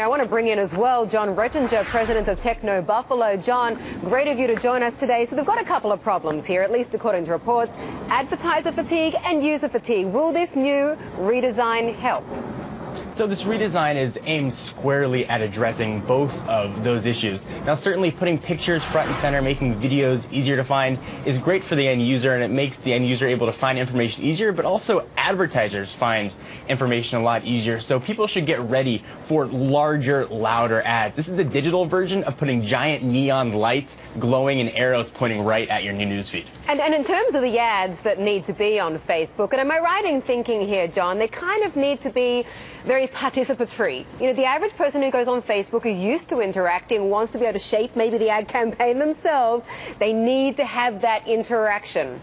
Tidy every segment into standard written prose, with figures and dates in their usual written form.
I want to bring in as well John Rettinger, president of Techno Buffalo. John, great of you to join us today. So they've got a couple of problems here, at least according to reports: advertiser fatigue and user fatigue. Will this new redesign help? So this redesign is aimed squarely at addressing both of those issues. Now, certainly putting pictures front and center, making videos easier to find is great for the end user, and it makes the end user able to find information easier, but also advertisers find information a lot easier. So people should get ready for larger, louder ads. This is the digital version of putting giant neon lights glowing and arrows pointing right at your new newsfeed. And in terms of the ads that need to be on Facebook, and am I right in thinking here, John, they kind of need to be very participatory. You know, the average person who goes on Facebook is used to interacting, wants to be able to shape maybe the ad campaign themselves. They need to have that interaction.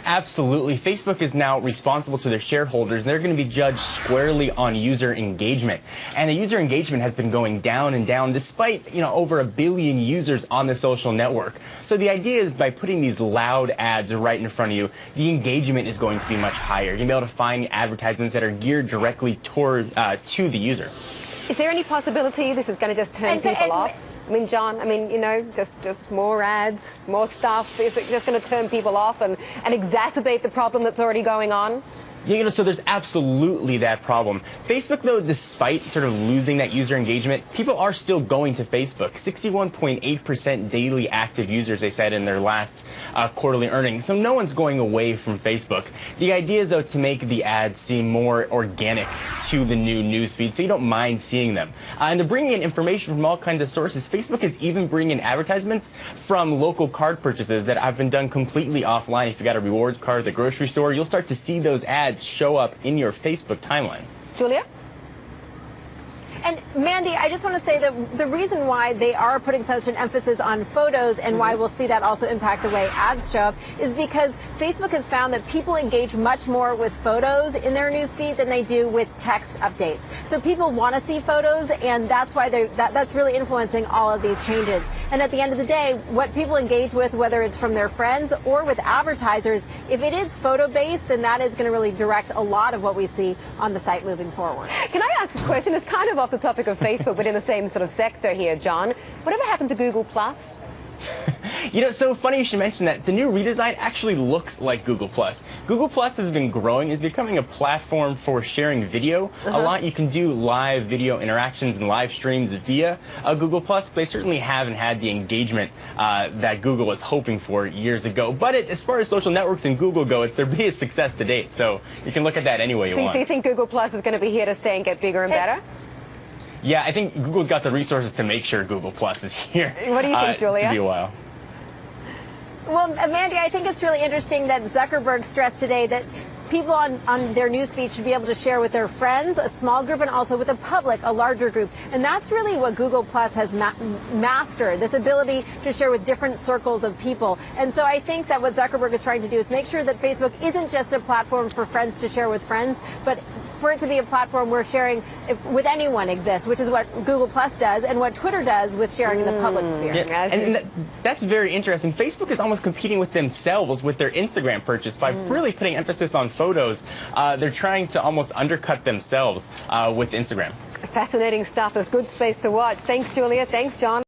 Absolutely. Facebook is now responsible to their shareholders, and they're going to be judged squarely on user engagement. And the user engagement has been going down and down despite, over 1 billion users on the social network. So the idea is by putting these loud ads right in front of you, the engagement is going to be much higher. You'll be able to find advertisements that are geared directly toward to the user. Is there any possibility this is going to just turn people off? I mean, John, just more ads, more stuff. Is it just going to turn people off and exacerbate the problem that's already going on? Yeah, so there's absolutely that problem. Facebook, though, despite sort of losing that user engagement, people are still going to Facebook. 61.8% daily active users, they said in their last quarterly earnings. So no one's going away from Facebook. The idea is, though, to make the ads seem more organic to the new newsfeed, so you don't mind seeing them. And they're bringing in information from all kinds of sources. Facebook is even bringing in advertisements from local card purchases that have been done completely offline. If you got a rewards card at the grocery store, you'll start to see those ads show up in your Facebook timeline. Julia? And Mandy, I just want to say that the reason why they are putting such an emphasis on photos and why we'll see that also impact the way ads show up is because Facebook has found that people engage much more with photos in their newsfeed than they do with text updates. So people want to see photos, and that's why that's really influencing all of these changes. And at the end of the day, what people engage with, whether it's from their friends or with advertisers, if it is photo-based, then that is going to really direct a lot of what we see on the site moving forward. Can I ask a question? It's kind of off the topic of Facebook, but in the same sort of sector here, John. Whatever happened to Google Plus? So funny you should mention that. The new redesign actually looks like Google Plus. Google Plus has been growing, is becoming a platform for sharing video. A lot you can do live video interactions and live streams via Google Plus. They certainly haven't had the engagement that Google was hoping for years ago. But as far as social networks and Google go, it's their biggest success to date. So you can look at that any way you want. So you think Google Plus is going to be here to stay and get bigger and better? Yeah, I think Google's got the resources to make sure Google Plus is here. What do you think, Julia? To be a while. Well, Mandy, I think it's really interesting that Zuckerberg stressed today that people on their newsfeed should be able to share with their friends, a small group, and also with the public, a larger group. And that's really what Google Plus has mastered, this ability to share with different circles of people. And so I think that what Zuckerberg is trying to do is make sure that Facebook isn't just a platform for friends to share with friends, but for it to be a platform where sharing with anyone exists, which is what Google Plus does and what Twitter does with sharing in the public sphere. Yeah, and that's very interesting. Facebook is almost competing with themselves with their Instagram purchase by really putting emphasis on photos. They're trying to almost undercut themselves with Instagram. Fascinating stuff. There's good space to watch. Thanks, Julia. Thanks, John.